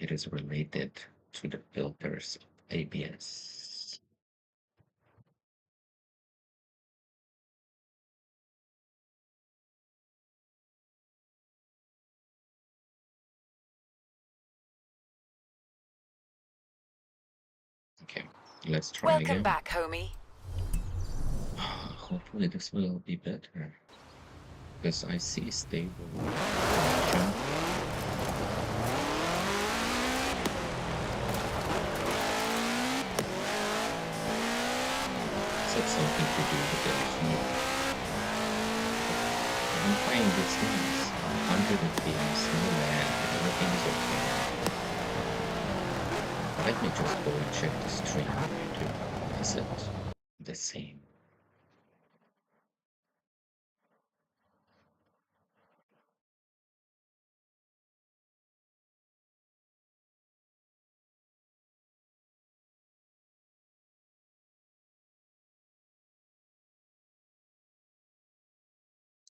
it is related to the filters of ABS. Okay, let's try Welcome again. back, homie. Hopefully this will be better, because I see stable connection. Is it something to do with the heat? I'm playing these things 100 FPS, no lag, everything is okay. Let me just go and check the stream on YouTube. Is it the same?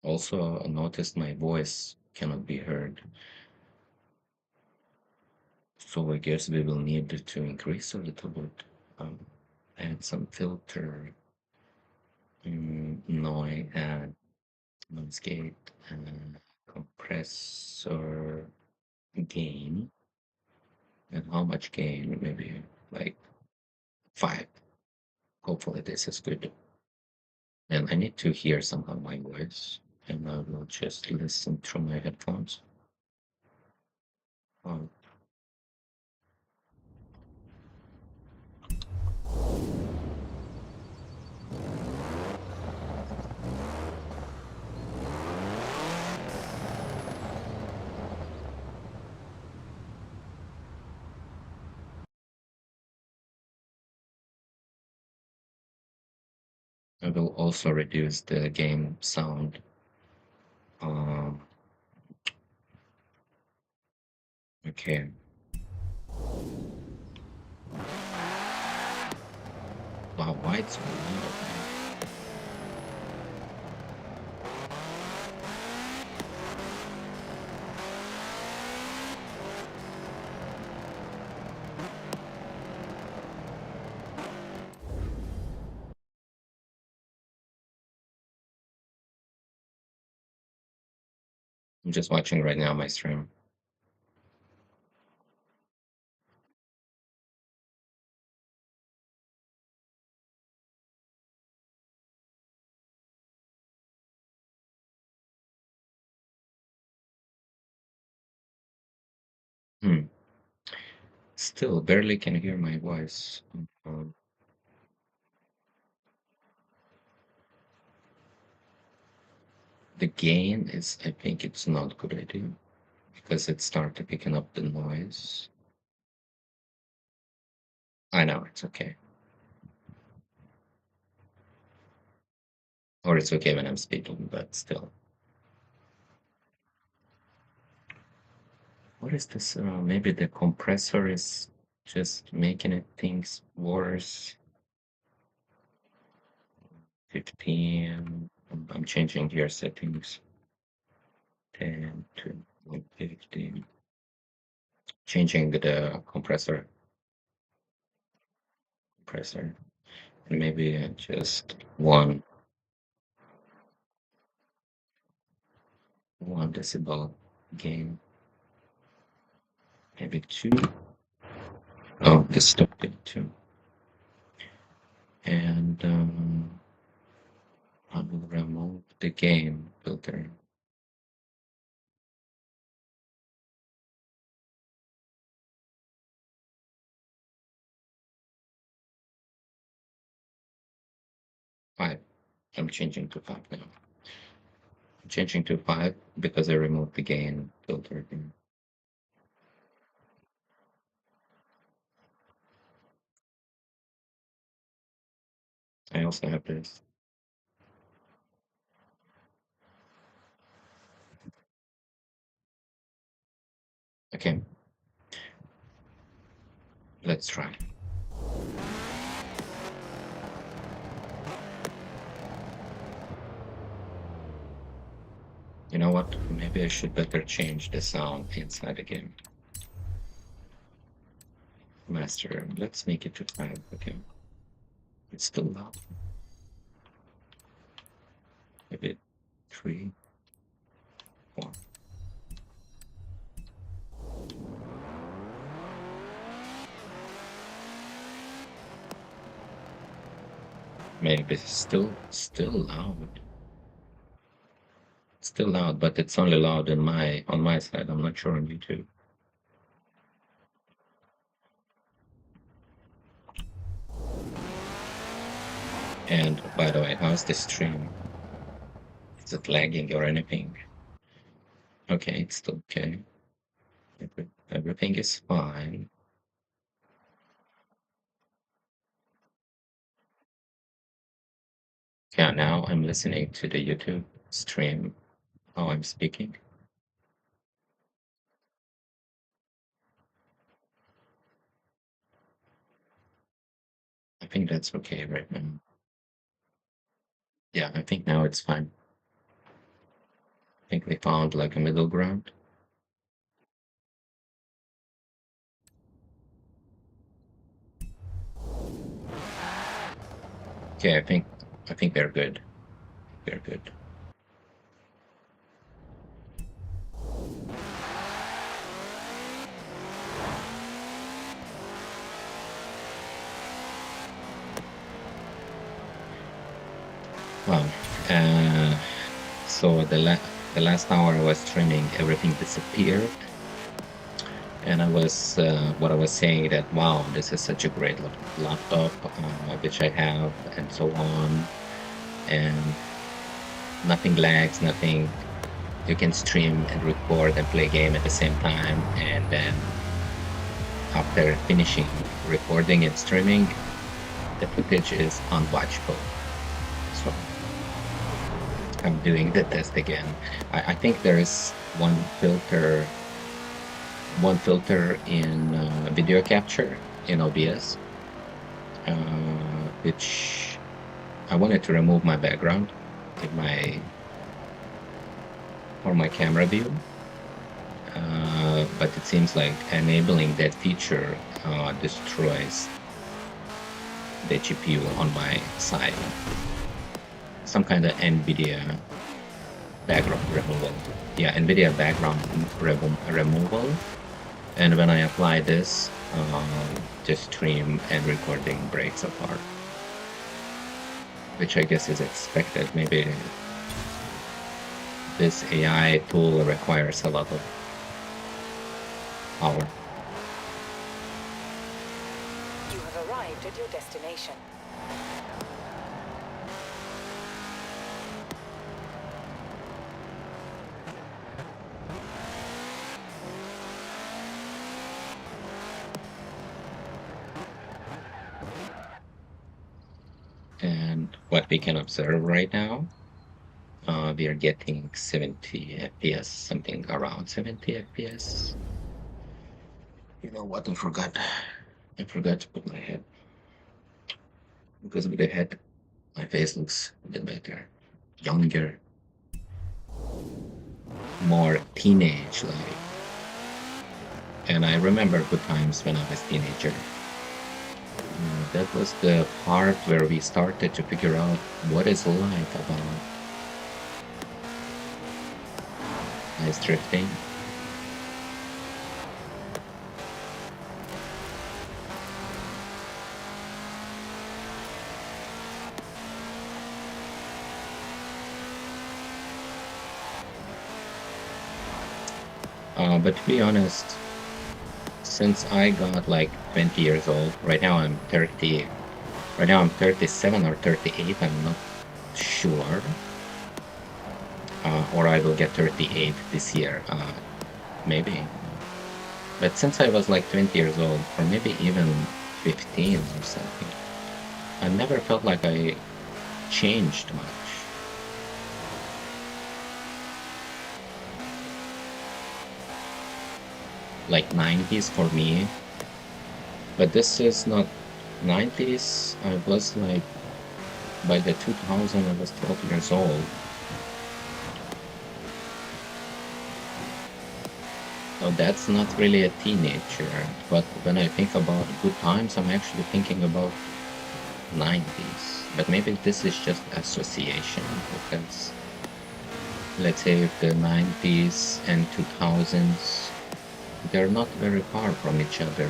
Also, I noticed my voice cannot be heard. So I guess we will need to increase a little bit. Add some filter, noise, and noise gate, and compressor gain. And how much gain? Maybe like 5. Hopefully this is good. And I need to hear somehow my voice, and I will just listen through my headphones. Oh. I will also reduce the game sound. Okay. Wow, why it's so loud? I'm just watching right now my stream. Still barely can hear my voice. The gain is, I think it's not a good idea, because it started picking up the noise. I know it's okay. Or it's okay when I'm speaking, but still. What is this? Maybe the compressor is just making it things worse. 15. I'm changing here settings. 10 to 15. Changing the compressor. And maybe just one decibel gain. Maybe 2. Oh, this stopped it too. And I will remove the gain filter. Five. I'm changing to 5 now. I'm changing to 5 because I removed the gain filter. I also have this. Okay. Let's try. You know what? Maybe I should better change the sound inside the game. Master. Let's make it to 5. Okay. It's still loud. Maybe 3, 4. Maybe still loud. Still loud, but it's only loud on my side. I'm not sure on YouTube. And by the way, how's the stream? Is it lagging or anything? Okay, it's still okay. Everything is fine. Yeah, now I'm listening to the YouTube stream how I'm speaking. I think that's okay right now. Yeah, I think now it's fine. I think we found like a middle ground. Okay, I think they're good. They're good. Wow. So the last hour I was streaming, everything disappeared, and I was what I was saying that wow, this is such a great laptop which I have, and so on, and nothing lags, nothing. You can stream and record and play game at the same time, and then after finishing recording and streaming, the footage is unwatchable. So I'm doing the test again. I think there is one filter in video capture in OBS, which I wanted to remove my background for my camera view, but it seems like enabling that feature destroys the GPU on my side. Some kind of NVIDIA background removal. Yeah, NVIDIA background removal. And when I apply this, the stream and recording breaks apart, which I guess is expected. Maybe this AI tool requires a lot of power. You have arrived at your destination. And what we can observe right now, we are getting 70 FPS, something around 70 FPS. You know what? I forgot to put my head, because with the head, my face looks a bit better, younger, more teenage-like. And I remember good times when I was a teenager. That was the part where we started to figure out what is life about. Nice drifting. But to be honest, since I got like 20 years old, right now I'm 30, right now I'm 37 or 38, I'm not sure. Or I will get 38 this year, maybe. But since I was like 20 years old, or maybe even 15 or something, I never felt like I changed much. Like 90s for me, but this is not 90s. I was like, by the 2000 I was 12 years old. Oh, that's not really a teenager, but when I think about good times, I'm actually thinking about 90s. But maybe this is just association because let's say if the 90s and 2000s, they're not very far from each other.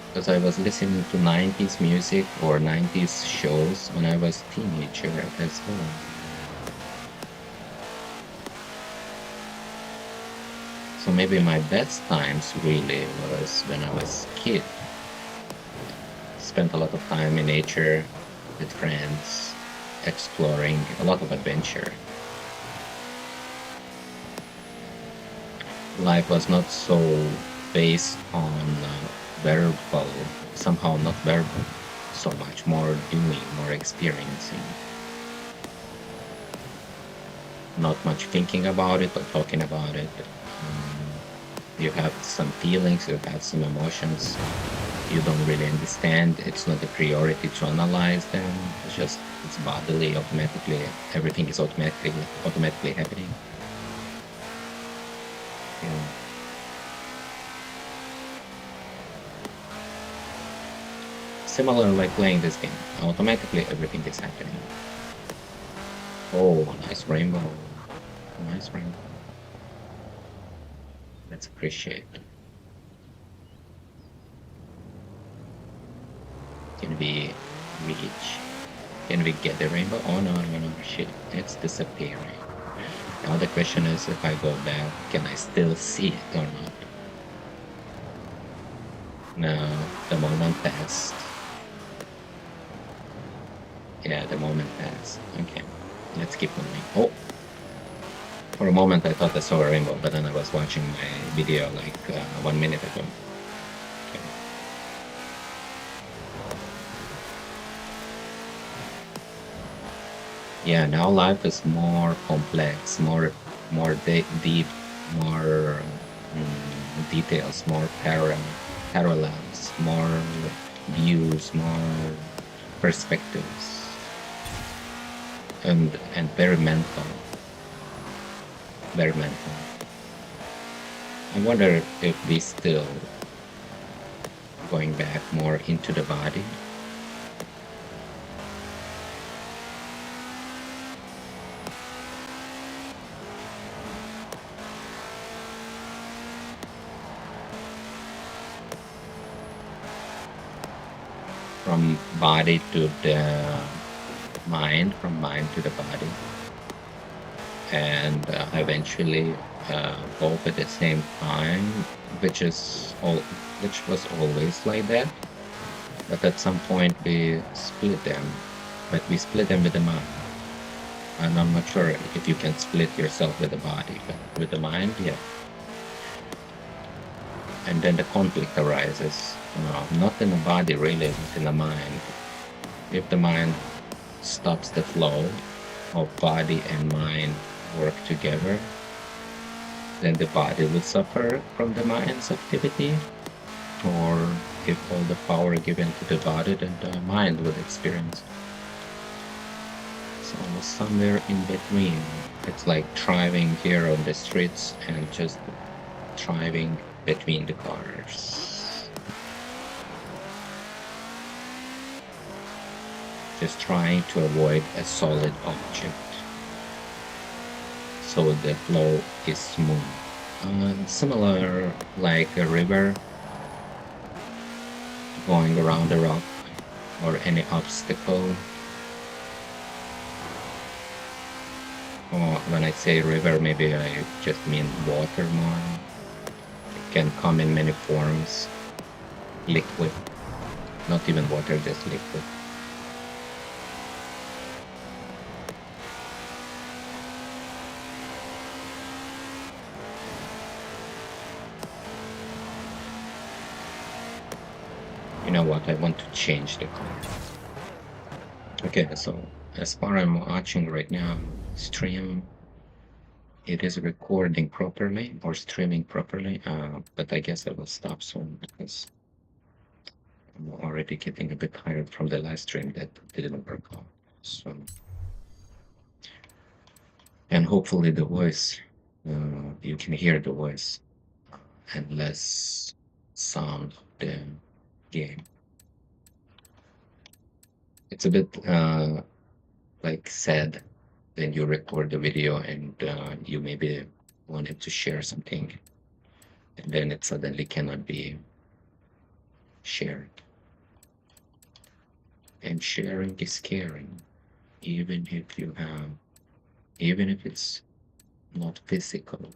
Because I was listening to 90s music or 90s shows when I was teenager as well. So maybe my best times really was when I was kid. Spent a lot of time in nature with friends, exploring, a lot of adventure. Life was not so based on verbal, somehow not verbal, so much more doing, more experiencing. Not much thinking about it or talking about it. You have some feelings, you have some emotions you don't really understand. It's not a priority to analyze them. It's just it's bodily, automatically. Everything is automatically happening. Yeah. Similar like playing this game. Automatically everything is happening. Oh, nice rainbow. Nice rainbow. Let's appreciate it. Can we reach? Can we get the rainbow? Oh no, no, no, shit. It's disappearing. Now the question is if I go back, can I still see it or not? No, the moment passed. Yeah, the moment passed. Okay, let's keep moving. Oh, for a moment I thought I saw a rainbow, but then I was watching my video like 1 minute ago. Okay. Yeah, now life is more complex, more deep, more details, more parallels, more views, more perspectives, and very mental, very mental. I wonder if we still going back more into the body. From body to the mind, from mind to the body, and eventually both at the same time, which was always like that. But at some point we split them, but we split them with the mind. And I'm not sure if you can split yourself with the body, but with the mind, yeah. And then the conflict arises, not in the body really, but in the mind. If the mind stops the flow of body and mind work together, then the body will suffer from the mind's activity. Or if all the power given to the body, then the mind will experience. So somewhere in between, it's like driving here on the streets and just driving between the cars. Just trying to avoid a solid object so the flow is smooth. Similar like a river going around a rock or any obstacle. Or when I say river, maybe I just mean water more. It can come in many forms. Liquid, not even water, just liquid. You know what, I want to change the color. Okay, so as far as I'm watching right now, stream, it is recording properly or streaming properly, but I guess I will stop soon because I'm already getting a bit tired from the last stream that didn't work out. So, and hopefully the voice you can hear the voice and less sound of the game. It's a bit like sad when you record the video and you maybe wanted to share something and then it suddenly cannot be shared. And sharing is caring, even if it's not physical.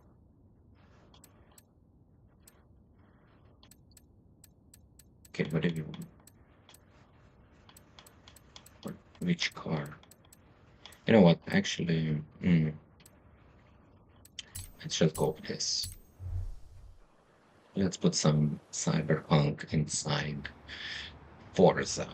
Okay, what do you want? Which car? You know what? Actually, let's just go with this. Let's put some cyberpunk inside Forza.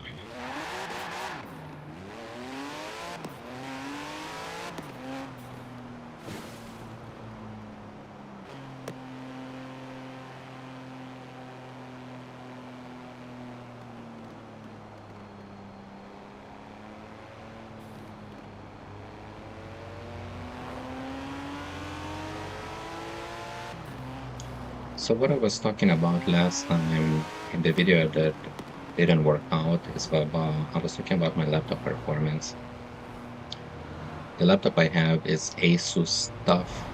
So what I was talking about last time in the video that didn't work out is about, I was talking about my laptop performance. The laptop I have is ASUS TUF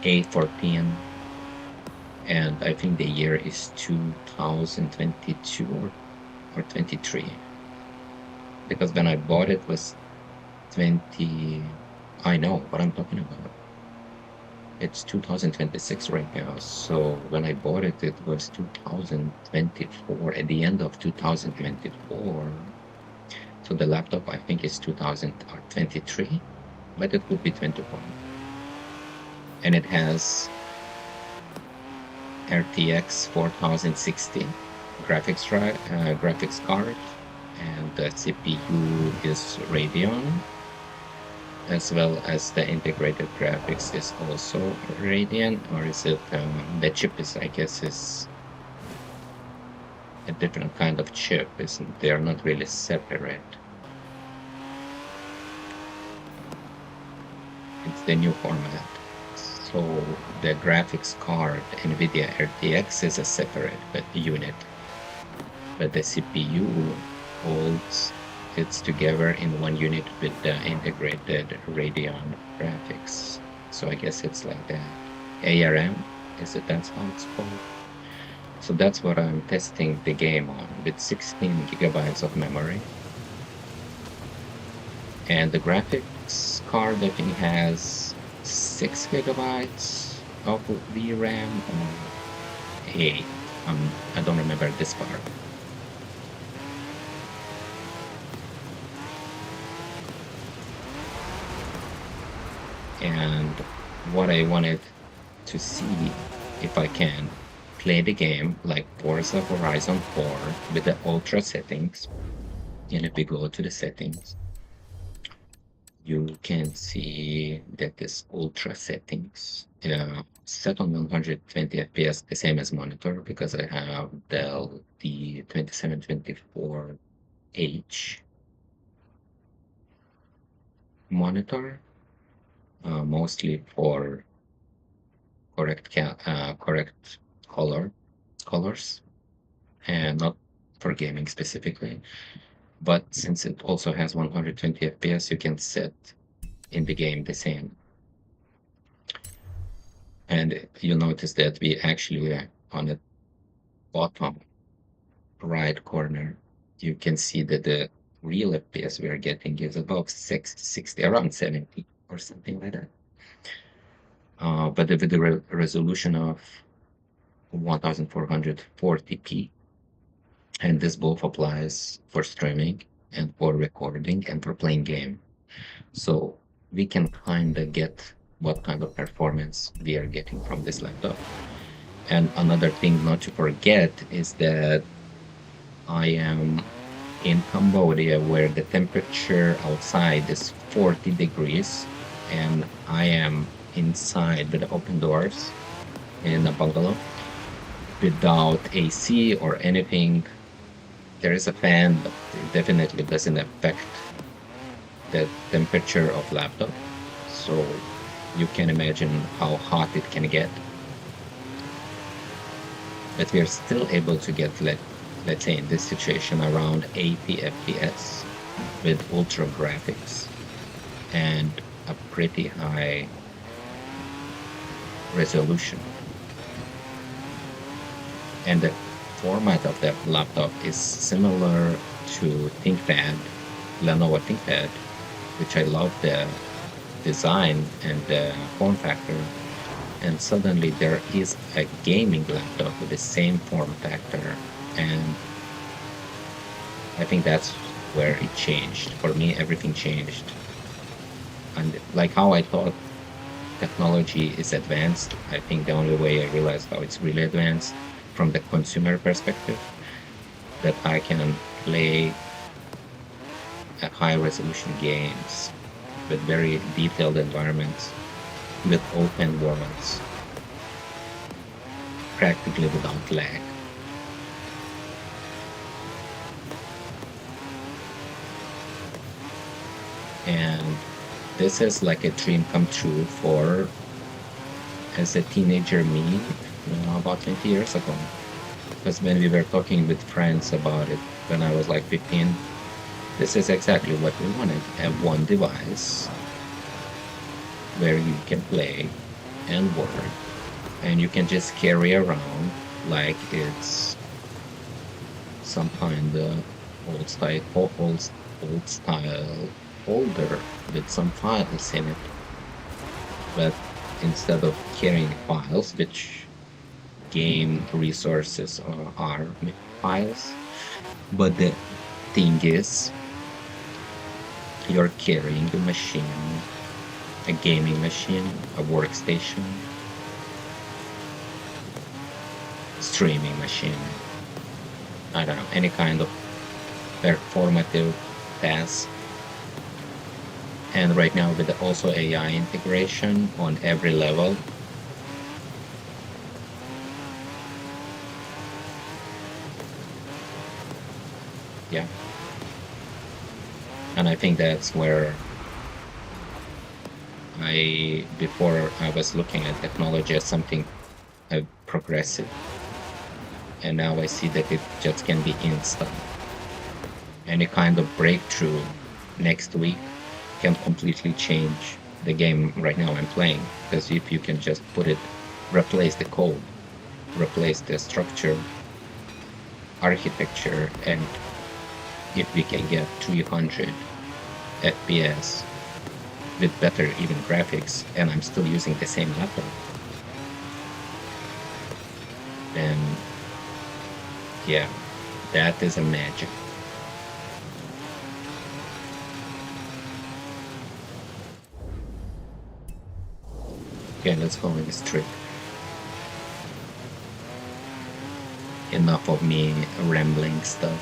A14, and I think the year is 2022 or 23, because when I bought it was 20. I know what I'm talking about. It's 2026 right now. So when I bought it, it was 2024, at the end of 2024. So the laptop, I think, is 2023, but it could be 24. And it has RTX 4060 graphics card, and the CPU is Radeon, as well as the integrated graphics is also Radeon, or is it the chip is, I guess, is a different kind of chip, isn't they are not really separate. It's the new format. So the graphics card, NVIDIA RTX, is a separate unit, but the CPU holds it's together in one unit with the integrated Radeon graphics. So I guess it's like that. ARM, that's how it's called? So that's what I'm testing the game on, with 16 gigabytes of memory. And the graphics card, I think, has 6 gigabytes of VRAM or 8. I don't remember this part. And what I wanted to see if I can play the game like Forza Horizon 4 with the ultra settings. And if we go to the settings, you can see that this ultra settings set on 120 FPS, the same as monitor, because I have Dell D2724H monitor, mostly for correct colors, and not for gaming specifically. But since it also has 120 FPS, you can set in the game the same. And you'll notice that we actually, on the bottom right corner, you can see that the real FPS we are getting is above 60, around 70 or something like that. But with the resolution of 1440p, and this both applies for streaming and for recording and for playing game. So we can kind of get what kind of performance we are getting from this laptop. And another thing not to forget is that I am in Cambodia, where the temperature outside is 40 degrees, and I am inside with the open doors in a bungalow without AC or anything. There is a fan, but it definitely doesn't affect the temperature of laptop, so you can imagine how hot it can get. But we are still able to get, let's say in this situation, around 80 FPS with ultra graphics and a pretty high resolution. And the format of that laptop is similar to ThinkPad, Lenovo ThinkPad, which I love the design and the form factor. And suddenly there is a gaming laptop with the same form factor, and I think that's where it changed. For me, everything changed. And like how I thought technology is advanced, I think the only way I realized how it's really advanced from the consumer perspective, that I can play high resolution games with very detailed environments, with open worlds, practically without lag. And this is like a dream come true for, as a teenager me, about 20 years ago. Because when we were talking with friends about it when I was like 15, this is exactly what we wanted. Have one device where you can play and work, and you can just carry around like it's some kind of old style folder with some files in it. But instead of carrying files, which game resources are files, but the thing is, you're carrying a machine, a gaming machine, a workstation, streaming machine, I don't know, any kind of performative task. And right now with also AI integration on every level, yeah. And I think that's where before I was looking at technology as something progressive, and now I see that it just can be instant. Any kind of breakthrough next week can completely change the game right now I'm playing, because if you can just replace the code, replace the structure, architecture, and if we can get 300 FPS with better even graphics, and I'm still using the same laptop, then yeah, that is a magic. Okay, let's go with this trick. Enough of me rambling stuff.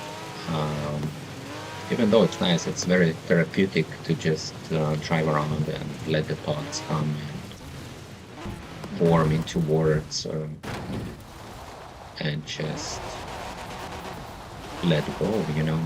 Even though it's nice, it's very therapeutic to just drive around and let the thoughts come and form into words, and just let go, you know.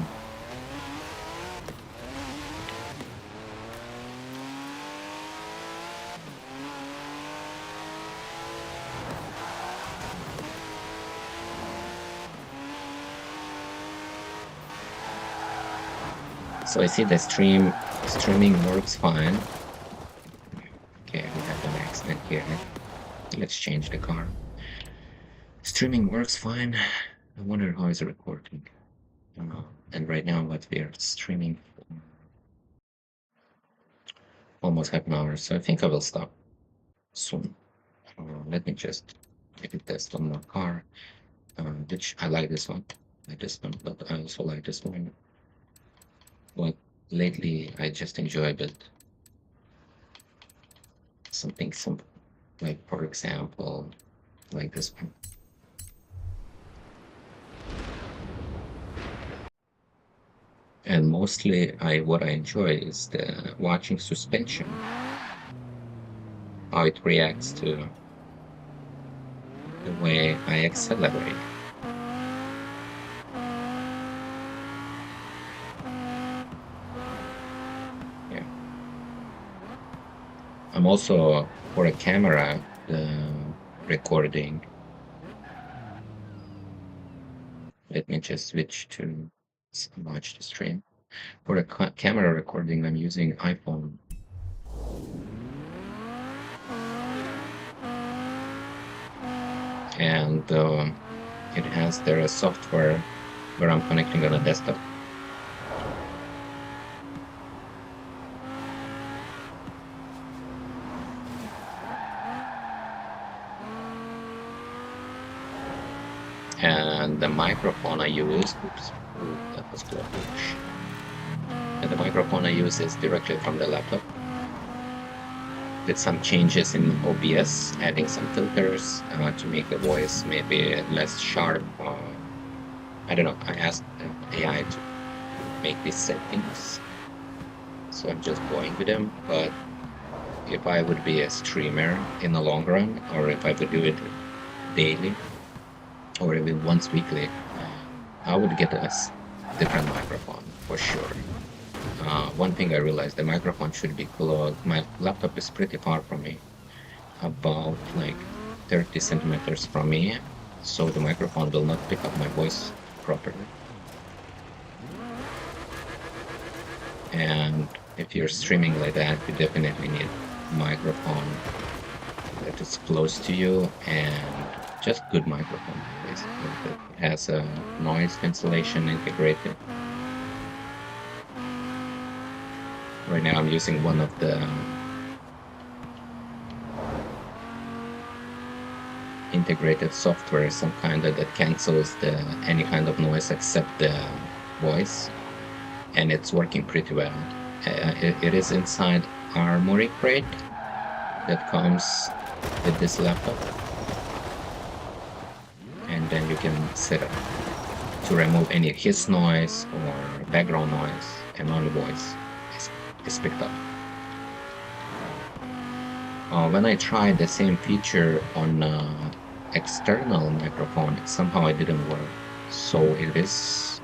So I see the streaming works fine. Okay, we have an accident here. Let's change the car. Streaming works fine. I wonder how is it recording. And right now what we are streaming for almost half an hour, so I think I will stop soon. Let me just take a test on my car, which I like this one. I just don't, but I also like this one. But lately I just enjoy a bit something simple, like for example, like this one. And mostly what I enjoy is the watching suspension, how it reacts to the way I accelerate. Yeah. I'm also for a camera recording. Let me just switch to watch the stream. For a camera recording, I'm using iPhone. And it has there a software where I'm connecting on a desktop. And the microphone I use, oops, that was too much. And the microphone I use is directly from the laptop. Did some changes in OBS, adding some filters to make the voice maybe less sharp. I don't know, I asked AI to make these settings, so I'm just going with them. But if I would be a streamer in the long run, or if I would do it daily, or even once weekly, I would get a different microphone for sure. One thing I realized, the microphone should be close. My laptop is pretty far from me, about like 30 centimeters from me, so the microphone will not pick up my voice properly. And if you're streaming like that, you definitely need a microphone that is close to you, and just good microphone, basically, that has a noise cancellation integrated. Right now I'm using one of the integrated software, some kind of that cancels any kind of noise except the voice, and it's working pretty well. It is inside our memory crate that comes with this laptop, and then you can set it to remove any hiss noise or background noise, and only voice is picked up. When I tried the same feature on external microphone, somehow it didn't work. So it is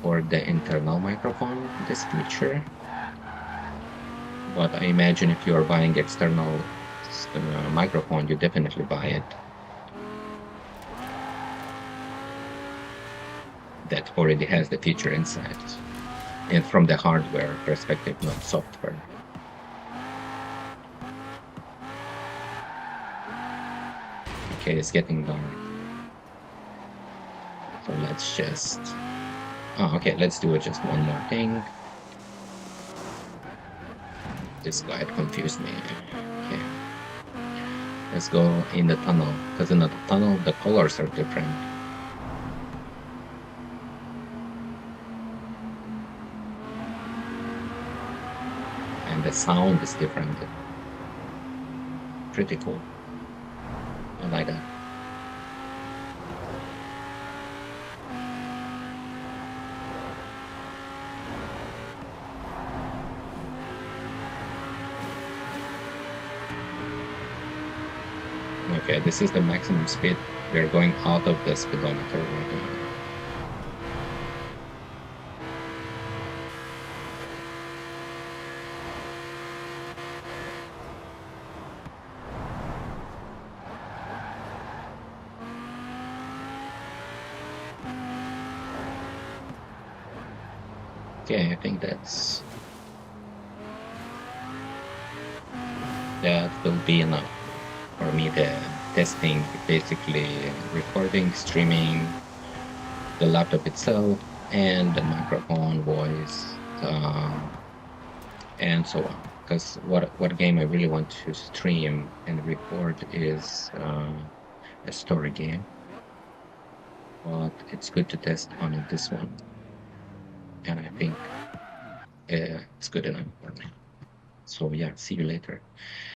for the internal microphone, this feature. But I imagine if you are buying external microphone, you definitely buy it that already has the feature inside, and from the hardware perspective, not software. Okay, it's getting dark. So let's just... Oh, okay, let's do it just one more thing. This guide confused me. Okay. Let's go in the tunnel, because in the tunnel, the colors are different. And the sound is different. Pretty cool. I like that. Okay, this is the maximum speed. We're going out of the speedometer right now. Okay, I think that will be enough for me. The testing, basically recording, streaming, the laptop itself, and the microphone, voice, and so on. Because what game I really want to stream and record is a story game, but it's good to test on this one, and I think it's good enough for me. So yeah, see you later.